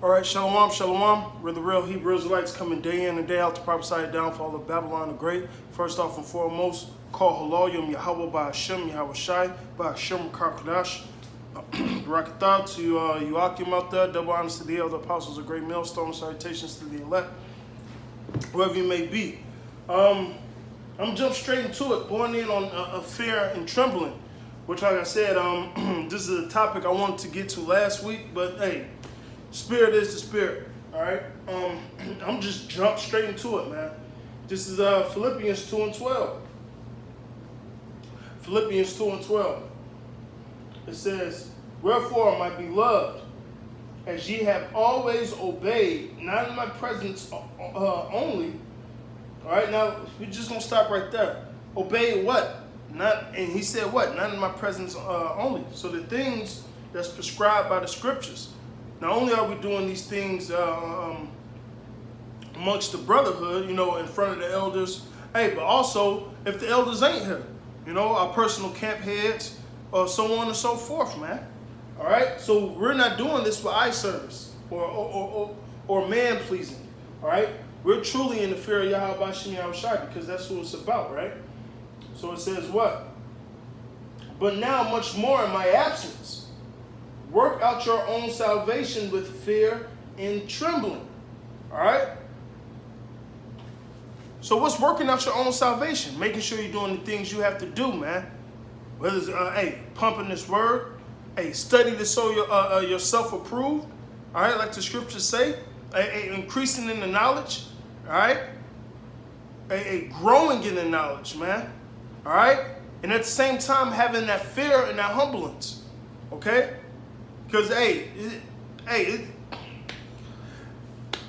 All right, shalom, shalom. We're the real Hebrew Israelites coming day in and day out to prophesy the downfall of Babylon the Great. First off and foremost, call halal Yom Yahweh by Hashem, Yahweh Shai, by Hashem Karkadash. Barakatah to Yoakim out there. Double honors to the elder apostles, a great millstone. Salutations to the elect, whoever you may be. I'm jump straight into it, going in on fear and trembling, which, like I said, this is a topic I wanted to get to last week, but hey, spirit is the spirit, all right? I'm just jump straight into it, man. This is Philippians 2 and 12. Philippians 2 and 12. It says, "Wherefore, my beloved, as ye have always obeyed, not in my presence only." All right, now we're just gonna stop right there. Obey what? Not, and he said what? Not in my presence only. So the things that's prescribed by the scriptures. Not only are we doing these things amongst the brotherhood, you know, in front of the elders, hey, but also if the elders ain't here, you know, our personal camp heads, or so on and so forth, man. All right, so we're not doing this for eye service or man pleasing. All right, we're truly in the fear of Yahweh Hashem Yahweh Shai, because that's what it's about, right? So it says what? But now much more in my absence. Work out your own salvation with fear and trembling. All right? So what's working out your own salvation? Making sure you're doing the things you have to do, man. Whether it's, hey, pumping this word. Hey, study to show yourself approved. All right, like the scriptures say. Increasing in the knowledge. All right? Growing in the knowledge, man. All right? And at the same time, having that fear and that humblance. Okay? Because,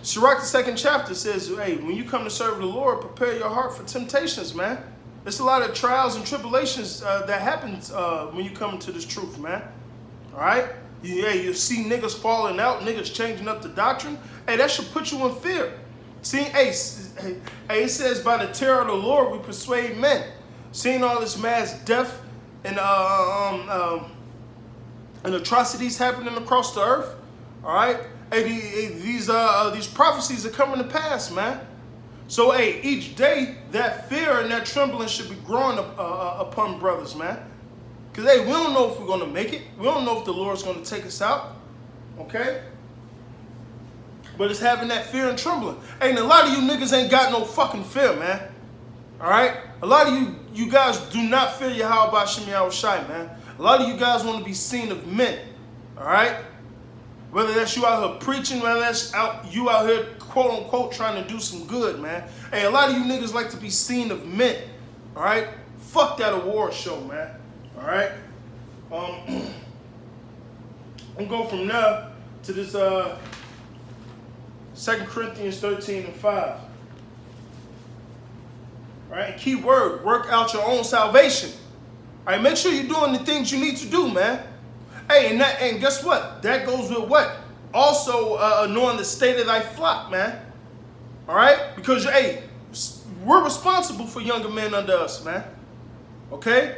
Sirach, the 2nd chapter says, hey, when you come to serve the Lord, prepare your heart for temptations, man. There's a lot of trials and tribulations that happens when you come into this truth, man. All right? You see niggas falling out, niggas changing up the doctrine. Hey, that should put you in fear. See, hey, it says, by the terror of the Lord, we persuade men. Seeing all this mass death and atrocities happening across the earth, all right? Hey, these prophecies are coming to pass, man. So, hey, each day that fear and that trembling should be growing upon brothers, man. Because, hey, we don't know if we're going to make it. We don't know if the Lord's going to take us out, okay? But it's having that fear and trembling. Hey, and a lot of you niggas ain't got no fucking fear, man. All right? A lot of you guys do not fear Yahweh Hashem Yahweh Shai, man. A lot of you guys want to be seen of men, all right? Whether that's you out here preaching, whether that's you out here, quote unquote, trying to do some good, man. Hey, a lot of you niggas like to be seen of men, all right? Fuck that award show, man, all right? I'm going from there to this 2 Corinthians 13 and 5. All right, key word, work out your own salvation. All right, make sure you're doing the things you need to do, man. Hey, and guess what? That goes with what? Also, knowing the state of thy flock, man. All right? Because, hey, we're responsible for younger men under us, man. Okay?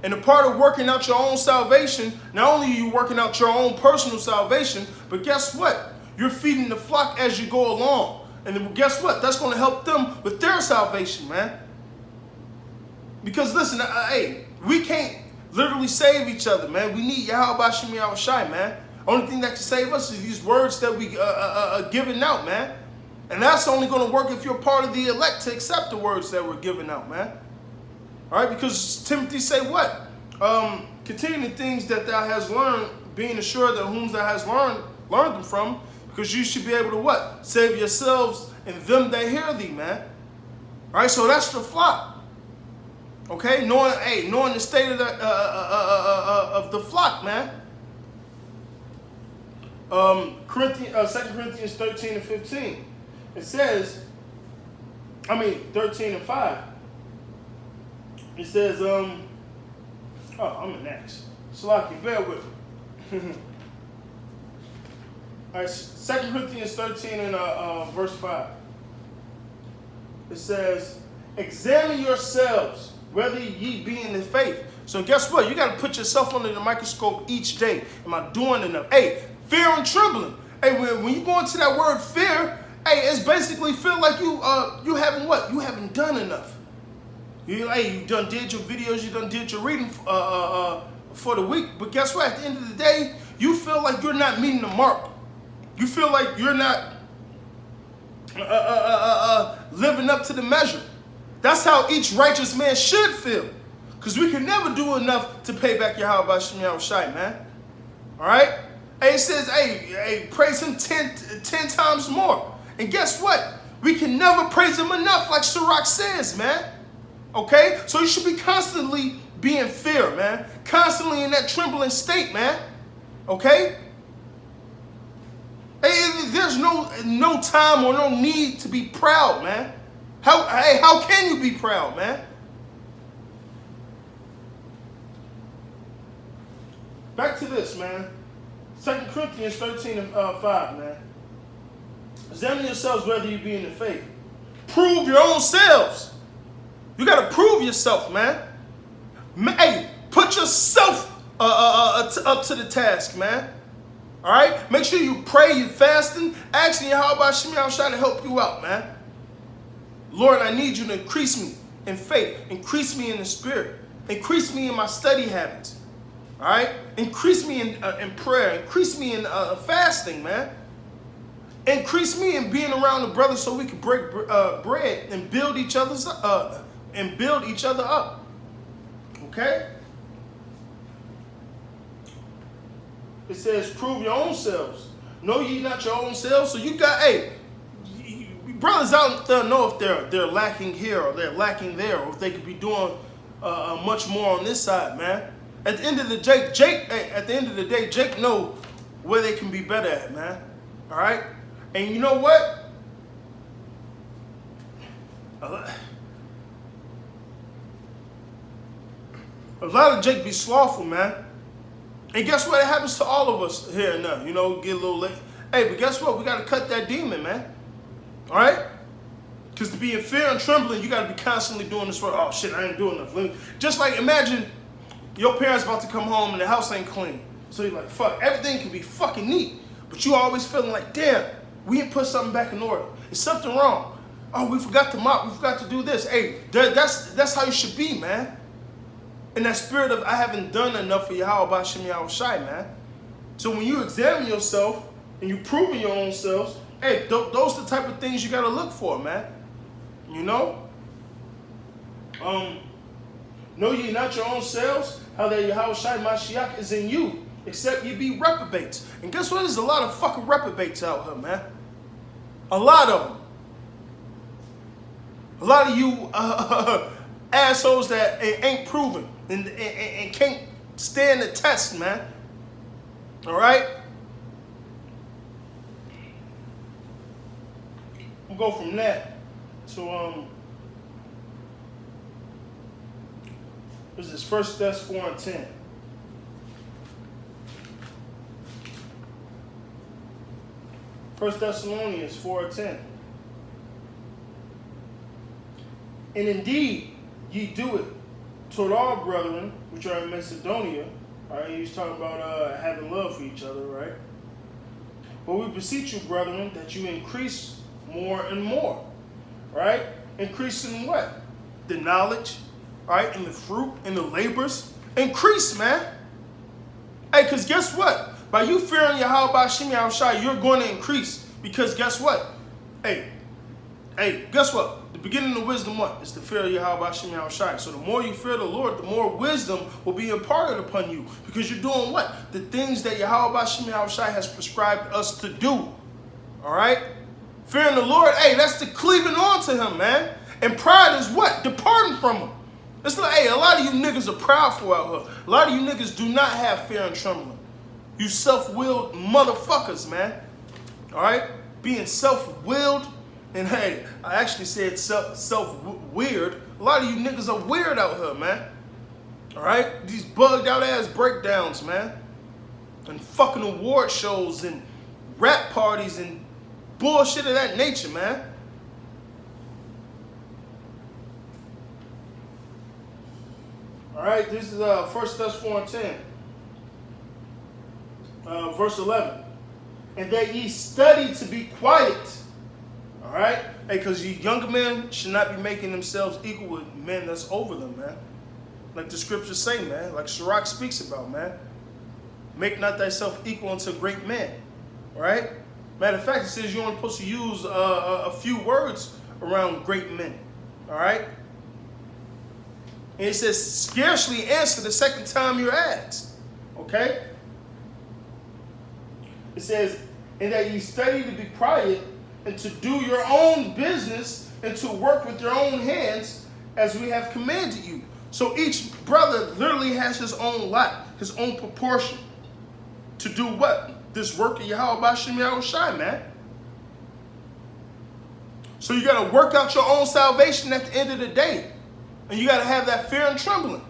And a part of working out your own salvation, not only are you working out your own personal salvation, but guess what? You're feeding the flock as you go along. And then guess what? That's going to help them with their salvation, man. Because listen, hey, we can't literally save each other, man. We need Yahweh Hashem Yahweh Shai, man. Only thing that can save us is these words that we are giving out, man. And that's only going to work if you're part of the elect to accept the words that we're giving out, man. All right, because Timothy say what? Continue the things that thou hast learned, being assured that whom thou hast learned them from, because you should be able to what? Save yourselves and them that hear thee, man. All right, so that's the flock. Okay, knowing the state of the flock, man. 2 Corinthians 13 and 15. It says, 13 and 5. It says, I'm in Acts. Salaki, bear with me. All right, 2 Corinthians 13 and verse 5. It says, examine yourselves whether ye be in the faith. So guess what? You got to put yourself under the microscope each day. Am I doing enough? Hey, fear and trembling. Hey, when you go into that word fear, hey, it's basically feel like you haven't what? You haven't done enough. You done did your videos, you done did your reading for the week, but guess what? At the end of the day, you feel like you're not meeting the mark. You feel like you're not living up to the measure. That's how each righteous man should feel, because we can never do enough to pay back Yahweh Shem Yahushai, man. All right? Hey, it says, hey, praise him 10 times more. And guess what? We can never praise him enough, like Sirach says, man. Okay? So you should be constantly be in fear, man. Constantly in that trembling state, man. Okay? Hey, there's no time or no need to be proud, man. How can you be proud, man? Back to this, man. 2 Corinthians 13 and 5, man. Examine yourselves whether you be in the faith. Prove your own selves. You got to prove yourself, man. Hey, put yourself up to the task, man. All right? Make sure you pray, you fasting, asking Yahweh Shem Yahushai to help you out, man. Lord, I need you to increase me in faith, increase me in the spirit, increase me in my study habits. All right? Increase me in prayer, increase me in fasting, man. Increase me in being around the brothers so we can break bread and build each other up. Okay? It says, prove your own selves. Know ye not your own selves? So you got, brothers out there know if they're lacking here or they're lacking there, or if they could be doing much more on this side, man. At the end of the day, Jake know where they can be better at, man. All right? And you know what? A lot of Jake be slothful, man. And guess what? It happens to all of us here and there. You know, get a little late. Hey, but guess what? We got to cut that demon, man. All right? Because to be in fear and trembling, you got to be constantly doing this work. Oh, shit, I ain't doing enough. Just like imagine your parents about to come home and the house ain't clean. So you're like, fuck, everything can be fucking neat. But you always feeling like, damn, we didn't put something back in order. There's something wrong. Oh, we forgot to mop. We forgot to do this. Hey, that's how you should be, man. In that spirit of, I haven't done enough for Yahweh Shem Yahushai, man. So when you examine yourself and you prove your own selves, hey, those are the type of things you got to look for, man. You know? Know ye not your own selves, how that Yahushai Mashiach is in you, except ye be reprobates. And guess what? There's a lot of fucking reprobates out here, man. A lot of them. A lot of you assholes that ain't proven and can't stand the test, man. All right? We'll go from that to, what is this? 1 Thess 4 and 10. First Thessalonians 4 and 10. And indeed, ye do it toward all brethren which are in Macedonia. All right, he's talking about having love for each other, right? But we beseech you, brethren, that you increase more and more, right? Increase in what? The knowledge, right? And the fruit and the labors. Increase, man. Hey, because guess what? By you fearing Yahweh Shem Yahushai, you're going to increase. Because guess what? Hey, guess what? The beginning of wisdom, what? Is the fear of Yahweh Shem Yahushai. So the more you fear the Lord, the more wisdom will be imparted upon you. Because you're doing what? The things that Yahweh Shem Yahushai has prescribed us to do. All right? Fearing the Lord, hey, that's the cleaving on to him, man. And pride is what? Departing from him. It's like, hey, a lot of you niggas are proudful out here. A lot of you niggas do not have fear and trembling. You self-willed motherfuckers, man. All right? Being self-willed. And hey, I actually said self-weird. A lot of you niggas are weird out here, man. All right? These bugged out ass breakdowns, man. And fucking award shows and rap parties and bullshit of that nature, man. All right, this is 1 Thess 4 and 10. Verse 11. and that ye study to be quiet. All right? Hey, because you younger men should not be making themselves equal with men that's over them, man. Like the scriptures say, man. Like Sirach speaks about, man. Make not thyself equal unto great men. All right? Matter of fact, it says you're only supposed to use a few words around great men. All right? And it says, scarcely answer the second time you're asked. Okay? It says, and that ye study to be quiet, and to do your own business, and to work with your own hands, as we have commanded you. So each brother literally has his own lot, his own proportion, to do what? This work of Yahweh B'Shem Yahushai, man. So you got to work out your own salvation at the end of the day. And you got to have that fear and trembling.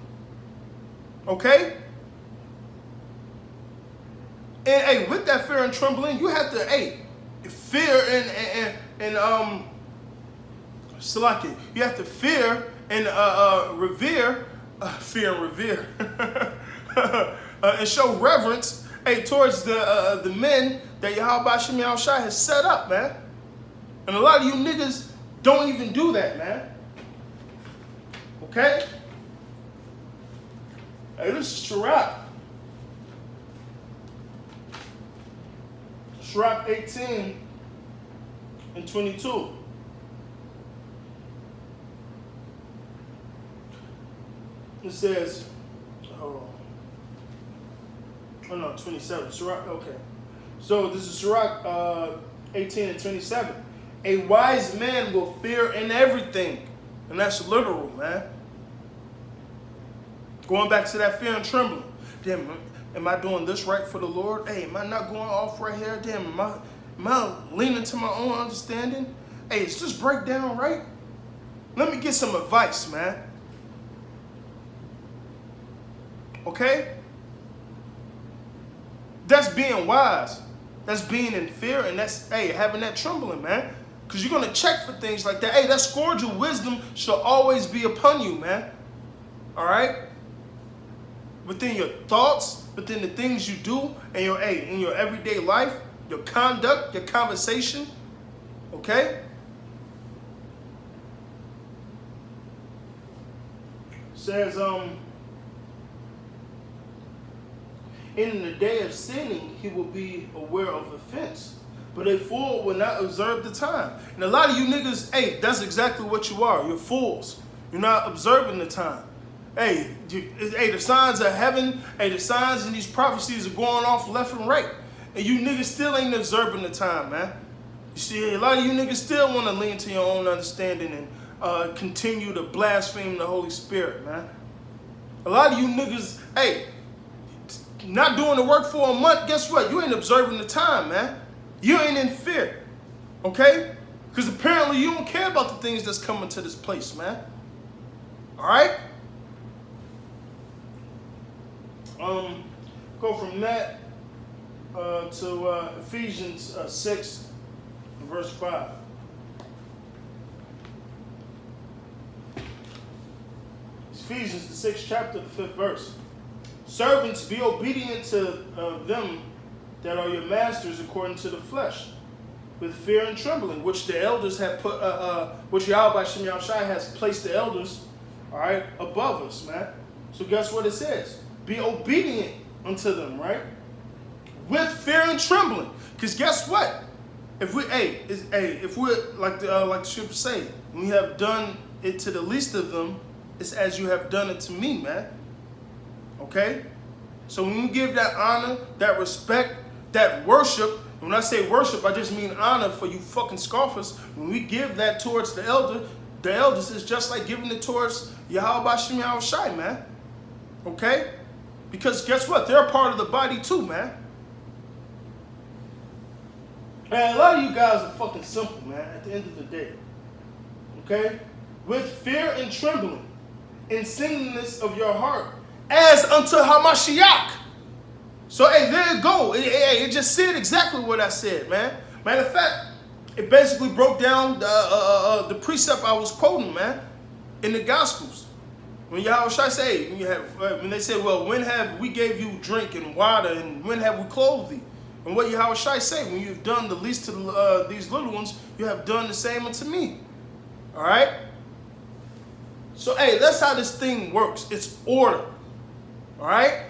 Okay? And hey, with that fear and trembling, you have to, hey, fear and Salaki. You have to fear and revere, fear and revere, and show reverence, hey, towards the men that Yahweh B'Shem Yahushai has set up, man. And a lot of you niggas don't even do that, man. Okay? Hey, this is Sirach. Sirach 18 and 22. It says, oh no, 27. Sirach, okay. So this is Sirach 18 and 27. A wise man will fear in everything. And that's literal, man. Going back to that fear and trembling. Damn, am I doing this right for the Lord? Hey, am I not going off right here? Damn, am I leaning to my own understanding? Hey, is this breakdown right? Let me get some advice, man. Okay? That's being wise. That's being in fear, and that's, hey, having that trembling, man. Because you're going to check for things like that. Hey, that scourge of wisdom shall always be upon you, man. All right? Within your thoughts, within the things you do, and your, hey, in your everyday life, your conduct, your conversation. Okay? It says, in the day of sinning, he will be aware of offense. But a fool will not observe the time. And a lot of you niggas, hey, that's exactly what you are. You're fools. You're not observing the time. Hey, the signs of heaven, hey, the signs and these prophecies are going off left and right. And you niggas still ain't observing the time, man. You see, a lot of you niggas still want to lean to your own understanding and continue to blaspheme the Holy Spirit, man. A lot of you niggas, hey, not doing the work for a month, guess what? You ain't observing the time, man. You ain't in fear, okay? Because apparently you don't care about the things that's coming to this place, man. All right? Go from that to Ephesians 6, verse 5. Ephesians, the 6th chapter, the 5th verse. Servants, be obedient to them that are your masters according to the flesh, with fear and trembling, which the elders have put, which Yahweh B'Shem Yahushai has placed the elders, all right, above us, man. So guess what it says? Be obedient unto them, right? With fear and trembling, because guess what? If we, if we're like the scripture say, when you have done it to the least of them, it's as you have done it to me, man. Okay? So when you give that honor, that respect, that worship, when I say worship, I just mean honor for you fucking scoffers. When we give that towards the elders is just like giving it towards Yahweh B'Shem Yahushai, man. Okay? Because guess what? They're a part of the body too, man. And a lot of you guys are fucking simple, man, at the end of the day. Okay? With fear and trembling, in singleness of your heart, as unto Hamashiach. So, hey, there you go. It just said exactly what I said, man. Matter of fact, it basically broke down the precept I was quoting, man, in the Gospels. When Yahushua say, when they say, well, when have we gave you drink and water, and when have we clothed thee? And what Yahweh Shai say? When you've done the least to these little ones, you have done the same unto me. All right? So, hey, that's how this thing works. It's order. All right?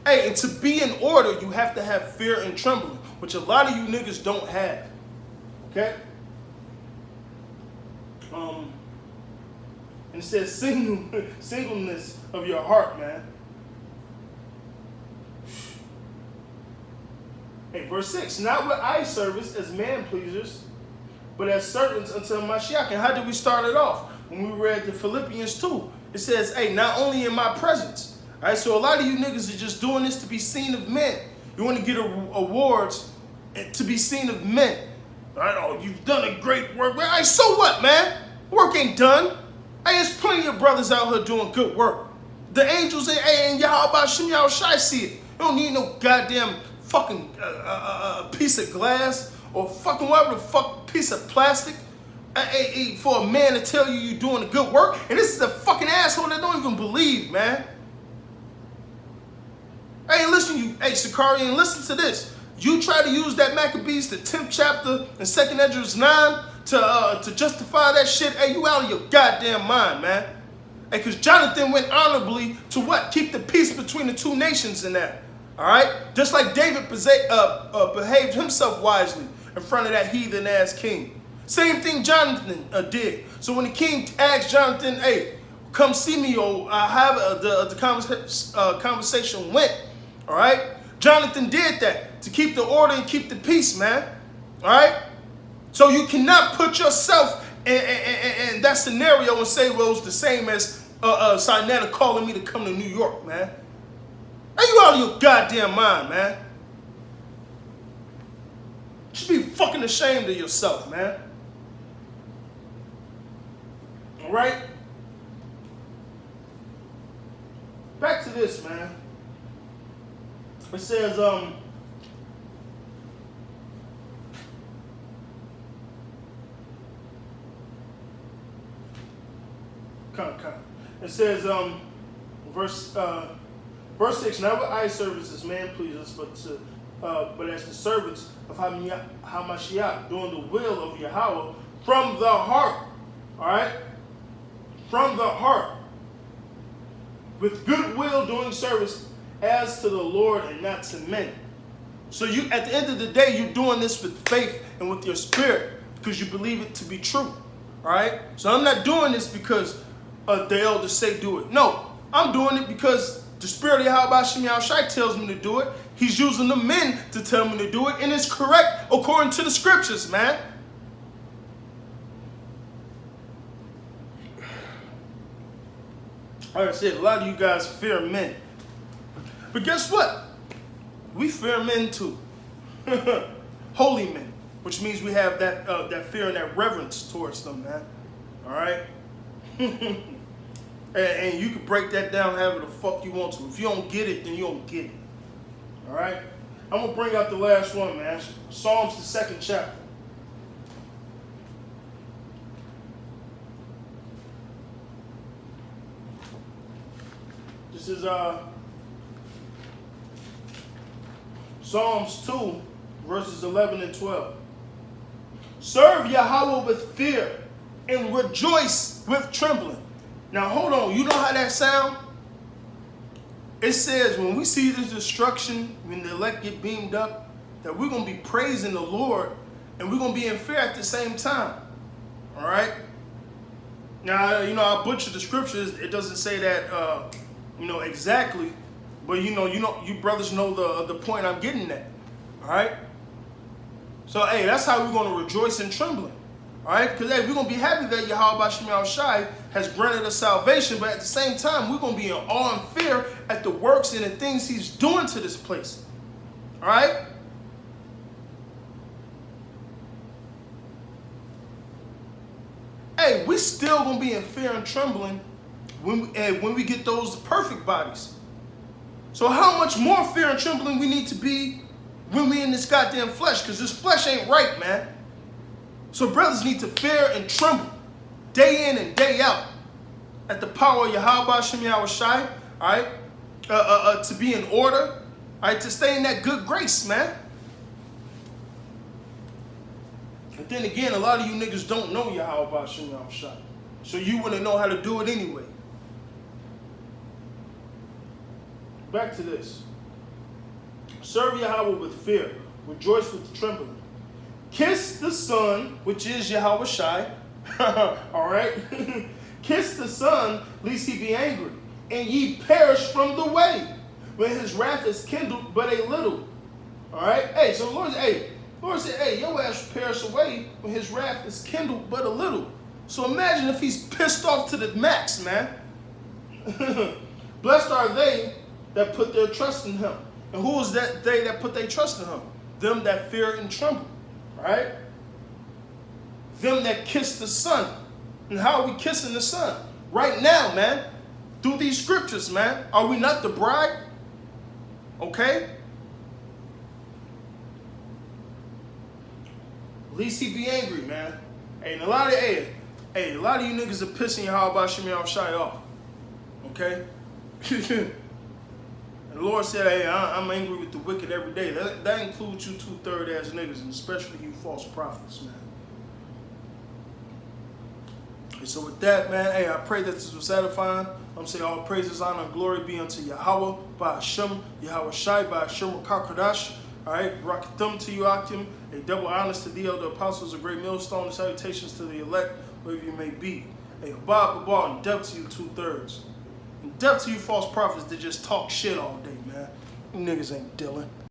Hey, and to be in order, you have to have fear and trembling, which a lot of you niggas don't have. Okay? And it says singleness of your heart, man. Hey, verse 6. Not with eye service as man pleasers, but as servants unto Mashiach. And how did we start it off? When we read the Philippians 2, it says, hey, not only in my presence. All right, so a lot of you niggas are just doing this to be seen of men. You want to get awards to be seen of men. I know, you've done a great work. Well, hey, so what, man? Work ain't done. Hey, there's plenty of brothers out here doing good work. The angels and Yahweh Shem Yahweh Shai see it. You don't need no goddamn fucking piece of glass or fucking whatever the fuck piece of plastic for a man to tell you you're doing a good work. And this is a fucking asshole that don't even believe, man. Hey, listen, hey, Shikarian, listen to this. You try to use that Maccabees, the 10th chapter and 2nd Esdras 9 to justify that shit. Hey, you out of your goddamn mind, man. Hey, because Jonathan went honorably to what? Keep the peace between the two nations in that. All right? Just like David behaved himself wisely in front of that heathen-ass king. Same thing Jonathan did. So when the king asked Jonathan, hey, come see me, or how the conversation went, all right? Jonathan did that to keep the order and keep the peace, man. All right? So you cannot put yourself in that scenario and say, well, it's the same as Sinetta calling me to come to New York, man. Are you out of your goddamn mind, man? You should be fucking ashamed of yourself, man. All right? Back to this, man. It says, it says, verse 6, not with eye service as man pleases, but as the servants of Hamashiach, doing the will of Yahweh from the heart. All right? From the heart. With goodwill doing service as to the Lord and not to men. So you, at the end of the day, you're doing this with faith and with your spirit because you believe it to be true. All right? So I'm not doing this because the elders say do it. No, I'm doing it because the spirit of Yahweh Shem Yahweh Shai tells me to do it. He's using the men to tell me to do it, and it's correct according to the scriptures, man. Like I said, a lot of you guys fear men. But guess what? We fear men too. Holy men. Which means we have that fear and that reverence towards them, man. All right? and you can break that down however the fuck you want to. If you don't get it, then you don't get it. All right? I'm going to bring out the last one, man. Psalms, the 2nd chapter. This is Psalms 2, verses 11 and 12. Serve Yahweh with fear and rejoice with trembling. Now, hold on. You know how that sound? It says when we see this destruction, when the elect get beamed up, that we're going to be praising the Lord and we're going to be in fear at the same time. All right? Now, I butchered the scriptures. It doesn't say that, exactly. But, you brothers know the point I'm getting at. All right? So, hey, that's how we're going to rejoice in trembling. All right? Because, hey, we're going to be happy that Yahweh Shem Yahweh Shai has granted us salvation. But at the same time, we're going to be in awe and fear at the works and the things he's doing to this place. All right? Hey, we still going to be in fear and trembling when we get those perfect bodies. So how much more fear and trembling we need to be when we in this goddamn flesh? Because this flesh ain't right, man. So brothers need to fear and tremble day in and day out at the power of Yahweh Shem Yahweh Shai, all right? To be in order, all right? To stay in that good grace, man. But then again, a lot of you niggas don't know Yahweh Ba'ashem Yahushua. So you wouldn't know how to do it anyway. Back to this. Serve Yahweh with fear. Rejoice with trembling. Kiss the Son, which is Yahweh Shai. Alright? Kiss the Son, lest he be angry, and ye perish from the way, when his wrath is kindled but a little. Alright? Hey, so the Lord said, hey, your ass will perish away when his wrath is kindled but a little. So imagine if he's pissed off to the max, man. Blessed are they that put their trust in him. And who is that they that put their trust in him? Them that fear and tremble. Right? Them that kiss the Son. And how are we kissing the Son? Right now, man. Through these scriptures, man. Are we not the bride? Okay? At least he be angry, man. Hey, and a lot of you niggas are pissing Yahweh Ba'ashem Yahushua off. Okay? And the Lord said, hey, I'm angry with the wicked every day. That includes you 2/3 ass niggas, and especially you false prophets, man. And so with that, man, hey, I pray that this was edifying. I'm saying all praises, honor, and glory be unto Yahweh, Ba'ashem, Yahweh Shai, Ba'ashem, Rakadash. All right, Rakathum to you, Akim. A double honors to thee, elder apostles, a great millstone, and salutations to the elect, wherever you may be. A Bob, and death to you 2/3. And death to you false prophets that just talk shit all day, man. You niggas ain't dealing.